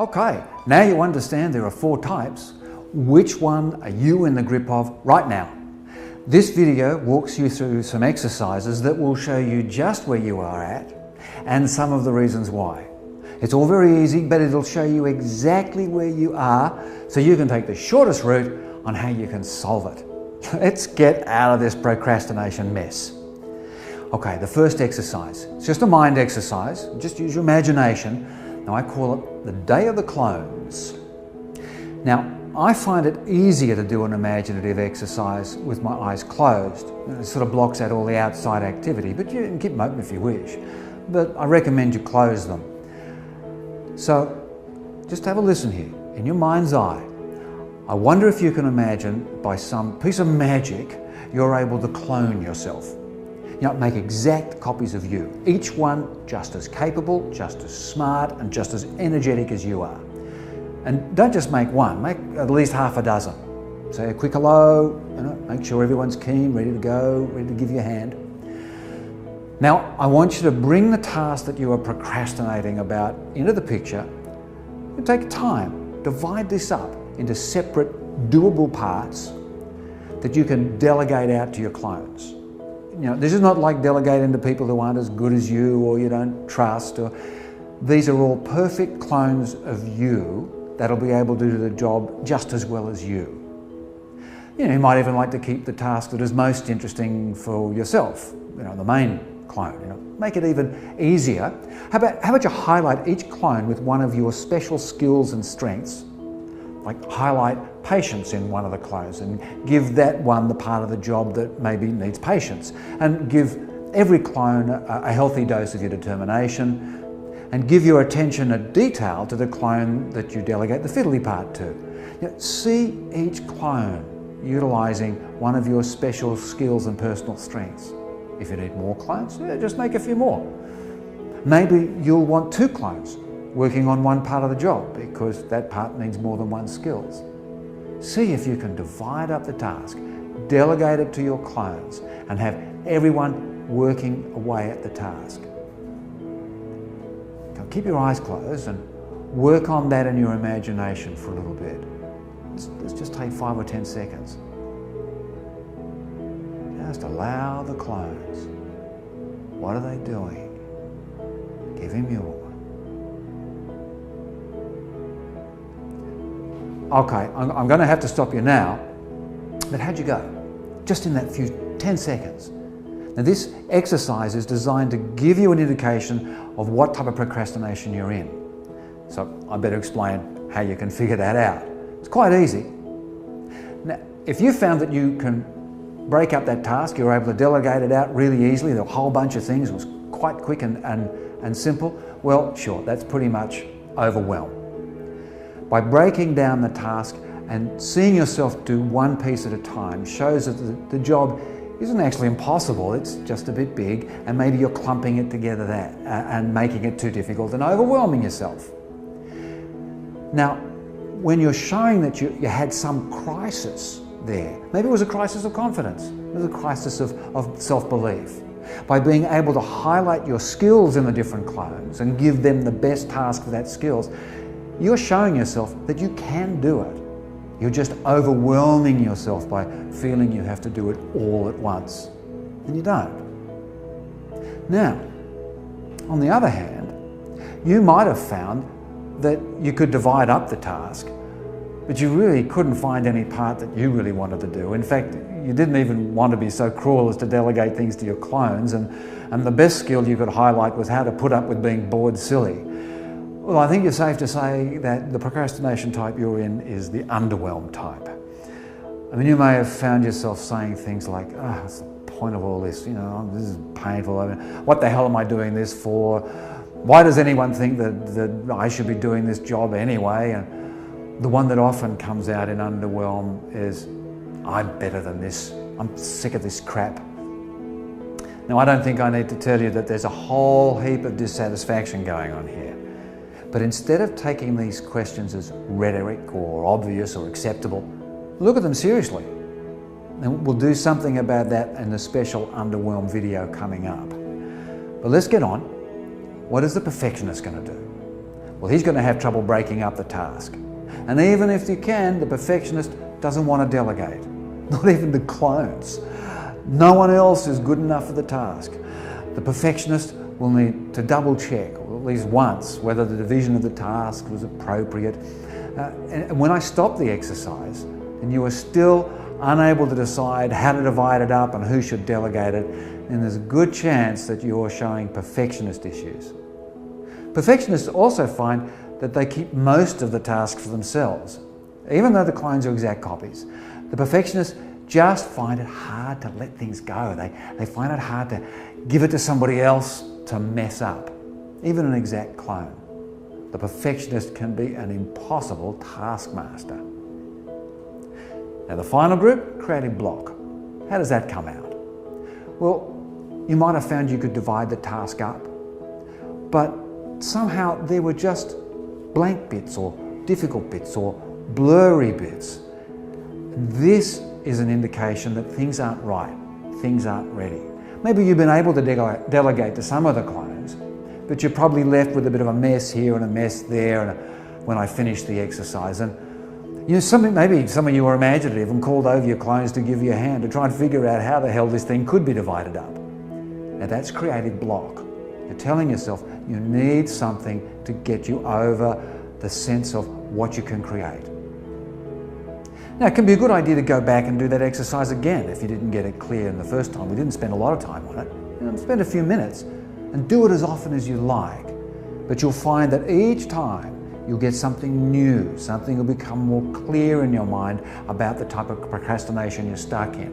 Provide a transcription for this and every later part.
Okay, now you understand there are 4 types. Which one are you in the grip of right now? This video walks you through some exercises that will show you just where you are at and some of the reasons why. It's all very easy, but it'll show you exactly where you are so you can take the shortest route on how you can solve it. Let's get out of this procrastination mess. Okay, the first exercise. It's just a mind exercise. Just use your imagination. Now I call it the day of the clones. Now, I find it easier to do an imaginative exercise with my eyes closed. It sort of blocks out all the outside activity, but you can keep them open if you wish. But I recommend you close them. So, just have a listen here. In your mind's eye, I wonder if you can imagine by some piece of magic, you're able to clone yourself. You know, make exact copies of you. Each one just as capable, just as smart, and just as energetic as you are. And don't just make one, make at least half a dozen. Say a quick hello, make sure everyone's keen, ready to go, ready to give you a hand. Now, I want you to bring the task that you are procrastinating about into the picture. You take time, divide this up into separate, doable parts that you can delegate out to your clones. You know, this is not like delegating to people who aren't as good as you or you don't trust. These are all perfect clones of you that'll be able to do the job just as well as you. You know, you might even like to keep the task that is most interesting for yourself, you know, the main clone. You know, make it even easier. How about you highlight each clone with one of your special skills and strengths? Like highlight patience in one of the clones and give that one the part of the job that maybe needs patience, and give every clone a healthy dose of your determination, and give your attention at detail to the clone that you delegate the fiddly part to. You know, see each clone utilising one of your special skills and personal strengths. If you need more clones, just make a few more. Maybe you'll want 2 clones working on one part of the job because that part needs more than one skills. See if you can divide up the task, delegate it to your clones, and have everyone working away at the task. Now keep your eyes closed and work on that in your imagination for a little bit. Let's just take 5 or 10 seconds. Just allow the clones. What are they doing? Give him yours. Okay, I'm going to have to stop you now, but how'd you go? Just in that few 10 seconds. Now this exercise is designed to give you an indication of what type of procrastination you're in. So I better explain how you can figure that out. It's quite easy. Now, if you found that you can break up that task, you're able to delegate it out really easily, the whole bunch of things was quite quick and simple, well, sure, that's pretty much overwhelmed. By breaking down the task and seeing yourself do one piece at a time shows that the job isn't actually impossible, it's just a bit big, and maybe you're clumping it together and making it too difficult and overwhelming yourself. Now, when you're showing that you had some crisis there, maybe it was a crisis of confidence, it was a crisis of self-belief. By being able to highlight your skills in the different clones and give them the best task for that skills, you're showing yourself that you can do it. You're just overwhelming yourself by feeling you have to do it all at once. And you don't. Now, on the other hand, you might have found that you could divide up the task, but you really couldn't find any part that you really wanted to do. In fact, you didn't even want to be so cruel as to delegate things to your clones, and the best skill you could highlight was how to put up with being bored silly. Well, I think it's safe to say that the procrastination type you're in is the underwhelmed type. I mean, you may have found yourself saying things like, what's the point of all this? You know, this is painful. I mean, what the hell am I doing this for? Why does anyone think that I should be doing this job anyway? And the one that often comes out in underwhelm is, I'm better than this. I'm sick of this crap. Now, I don't think I need to tell you that there's a whole heap of dissatisfaction going on here. But instead of taking these questions as rhetoric or obvious or acceptable, look at them seriously. And we'll do something about that in the special underwhelm video coming up. But let's get on. What is the perfectionist going to do? well, he's going to have trouble breaking up the task. And even if you can, the perfectionist doesn't want to delegate, not even the clones. No one else is good enough for the task. The perfectionist will need to double check, or at least once, whether the division of the task was appropriate. And when I stop the exercise and you are still unable to decide how to divide it up and who should delegate it, then there's a good chance that you're showing perfectionist issues. Perfectionists also find that they keep most of the task for themselves. Even though the clones are exact copies, the perfectionists just find it hard to let things go. They find it hard to give it to somebody else to mess up, even an exact clone. The perfectionist can be an impossible taskmaster. Now the final group, creative block. How does that come out? Well, you might have found you could divide the task up, but somehow there were just blank bits or difficult bits or blurry bits. This is an indication that things aren't right, things aren't ready. Maybe you've been able to delegate to some of the clones, but you're probably left with a bit of a mess here and a mess there and when I finish the exercise. And you know, maybe some of you are imaginative and called over your clones to give you a hand to try and figure out how the hell this thing could be divided up. Now that's creative block. You're telling yourself you need something to get you over the sense of what you can create. Now, it can be a good idea to go back and do that exercise again if you didn't get it clear in the first time. We didn't spend a lot of time on it. Spend a few minutes and do it as often as you like. But you'll find that each time you'll get something new, something will become more clear in your mind about the type of procrastination you're stuck in.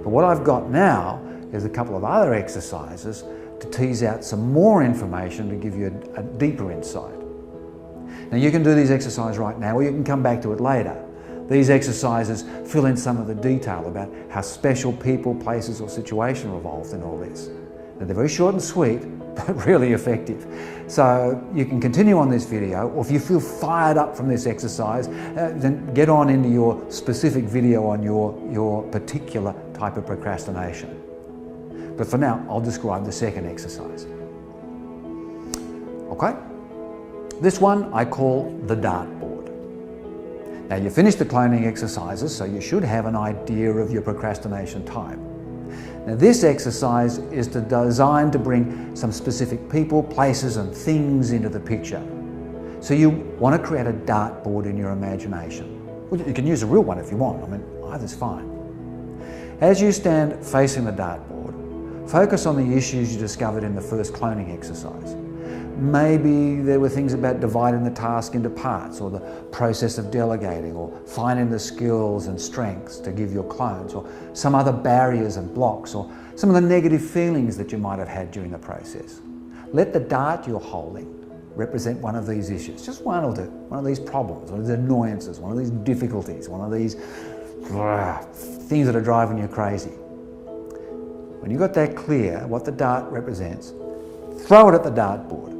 But what I've got now is a couple of other exercises to tease out some more information to give you a deeper insight. Now you can do these exercises right now, or you can come back to it later. These exercises fill in some of the detail about how special people, places or situation are involved in all this. Now, they're very short and sweet, but really effective. So you can continue on this video, or if you feel fired up from this exercise, then get on into your specific video on your particular type of procrastination. But for now, I'll describe the second exercise. Okay? This one I call the dartboard. Now you finished the cloning exercises, so you should have an idea of your procrastination type. Now this exercise is designed to bring some specific people, places and things into the picture. So you want to create a dartboard in your imagination. Well, you can use a real one if you want, either's fine. As you stand facing the dartboard, focus on the issues you discovered in the first cloning exercise. Maybe there were things about dividing the task into parts, or the process of delegating, or finding the skills and strengths to give your clones, or some other barriers and blocks, or some of the negative feelings that you might have had during the process. Let the dart you're holding represent one of these issues. Just one will do. One of these problems, one of these annoyances, one of these difficulties, one of these things that are driving you crazy. When you've got that clear, what the dart represents, throw it at the dartboard.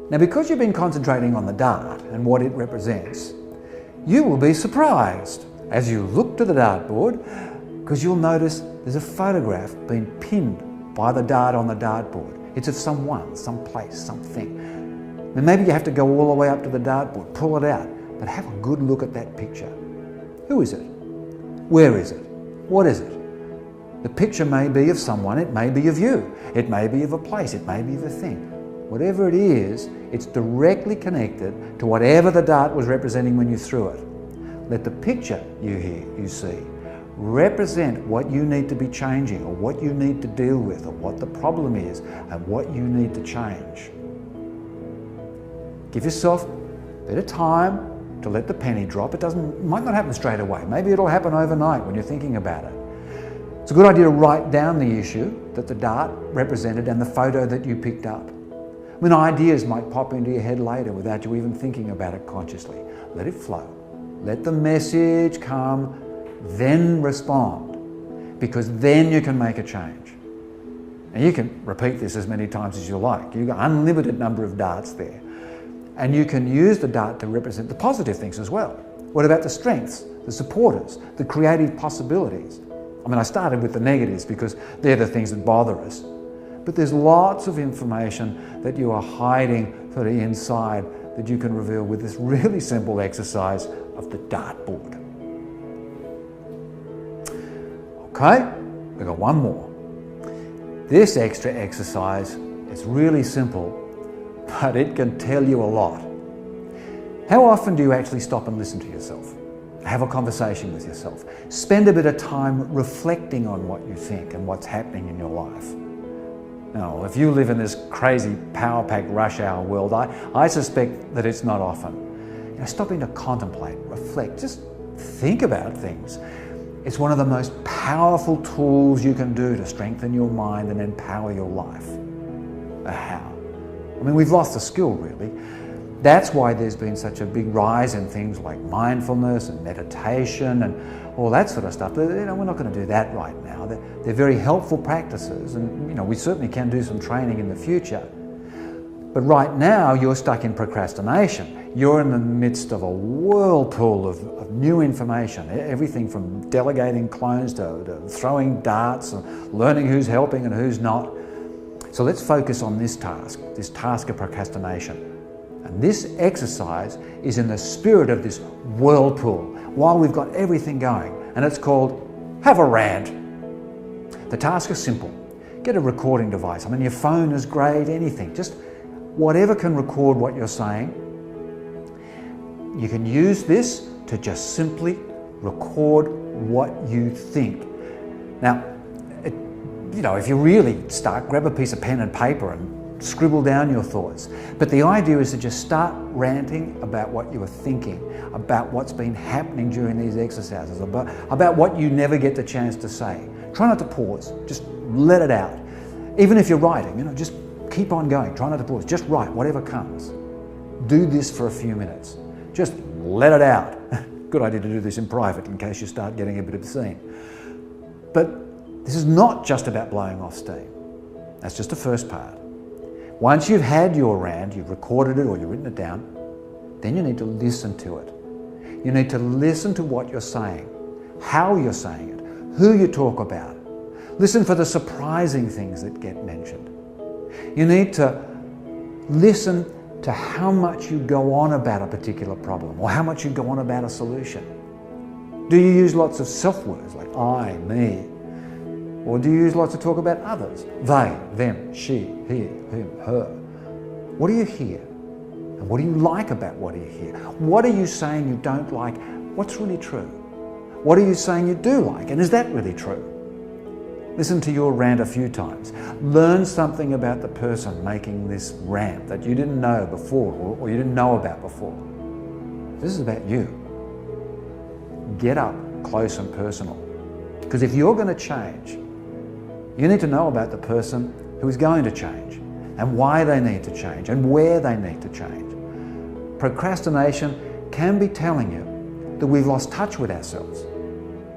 Now, because you've been concentrating on the dart and what it represents, you will be surprised as you look to the dartboard, because you'll notice there's a photograph being pinned by the dart on the dartboard. It's of someone, some place, something. Then maybe you have to go all the way up to the dartboard, pull it out, but have a good look at that picture. Who is it? Where is it? What is it? The picture may be of someone, it may be of you, it may be of a place, it may be of a thing. Whatever it is, it's directly connected to whatever the dart was representing when you threw it. Let the picture you see represent what you need to be changing, or what you need to deal with, or what the problem is and what you need to change. Give yourself a bit of time to let the penny drop. It might not happen straight away. Maybe it'll happen overnight when you're thinking about it. It's a good idea to write down the issue that the dart represented and the photo that you picked up. Ideas might pop into your head later without you even thinking about it consciously. Let it flow. Let the message come, then respond, because then you can make a change. And you can repeat this as many times as you like. You've got an unlimited number of darts there. And you can use the dart to represent the positive things as well. What about the strengths, the supporters, the creative possibilities? I started with the negatives because they're the things that bother us. but there's lots of information that you are hiding sort of inside that you can reveal with this really simple exercise of the dartboard. Okay, we've got one more. This extra exercise is really simple, but it can tell you a lot. How often do you actually stop and listen to yourself? Have a conversation with yourself. Spend a bit of time reflecting on what you think and what's happening in your life. Now, if you live in this crazy power-packed rush hour world, I suspect that it's not often. Stopping to contemplate, reflect, just think about things. It's one of the most powerful tools you can do to strengthen your mind and empower your life. How? I mean, we've lost the skill, really. That's why there's been such a big rise in things like mindfulness and meditation and all that sort of stuff. We're not going to do that right now. They're very helpful practices, and we certainly can do some training in the future. But right now, you're stuck in procrastination. You're in the midst of a whirlpool of new information, everything from delegating clones to throwing darts and learning who's helping and who's not. So let's focus on this task of procrastination. And this exercise is in the spirit of this whirlpool while we've got everything going. And it's called Have a Rant. The task is simple. Get a recording device. I mean, your phone is great, anything. Just whatever can record what you're saying. You can use this to just simply record what you think. Now, if you're really stuck, grab a piece of pen and paper and scribble down your thoughts. But the idea is to just start ranting about what you were thinking, about what's been happening during these exercises, about what you never get the chance to say. Try not to pause, just let it out. Even if you're writing, just keep on going, try not to pause, just write whatever comes. Do this for a few minutes, just let it out. Good idea to do this in private in case you start getting a bit obscene. But this is not just about blowing off steam. That's just the first part. Once you've had your rant, you've recorded it or you've written it down, then you need to listen to it. You need to listen to what you're saying, how you're saying it, who you talk about. Listen for the surprising things that get mentioned. You need to listen to how much you go on about a particular problem or how much you go on about a solution. Do you use lots of self-words like I, me? Or do you use lots of talk about others? They, them, she, he, him, her. What do you hear? And what do you like about what do you hear? What are you saying you don't like? What's really true? What are you saying you do like? And is that really true? Listen to your rant a few times. Learn something about the person making this rant that you didn't know before or you didn't know about before. This is about you. Get up close and personal. Because if you're going to change, you need to know about the person who is going to change and why they need to change and where they need to change. Procrastination can be telling you that we've lost touch with ourselves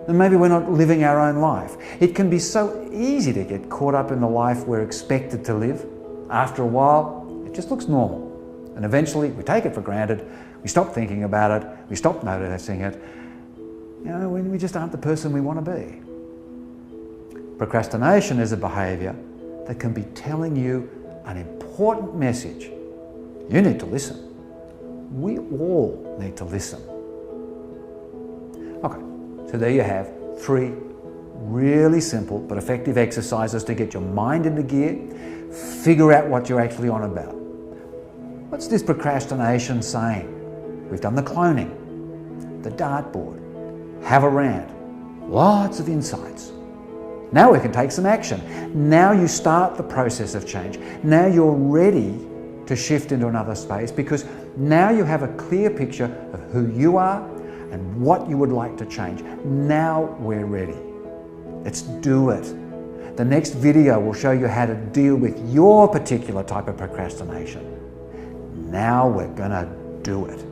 and maybe we're not living our own life. It can be so easy to get caught up in the life we're expected to live. After a while, it just looks normal. And eventually we take it for granted, we stop thinking about it, we stop noticing it. We just aren't the person we want to be. Procrastination is a behaviour that can be telling you an important message. You need to listen. We all need to listen. Okay, so there you have 3 really simple but effective exercises to get your mind into gear, figure out what you're actually on about. What's this procrastination saying? We've done the cloning, the dartboard, have a rant, lots of insights. Now we can take some action. Now you start the process of change. Now you're ready to shift into another space because now you have a clear picture of who you are and what you would like to change. Now we're ready. Let's do it. The next video will show you how to deal with your particular type of procrastination. Now we're gonna do it.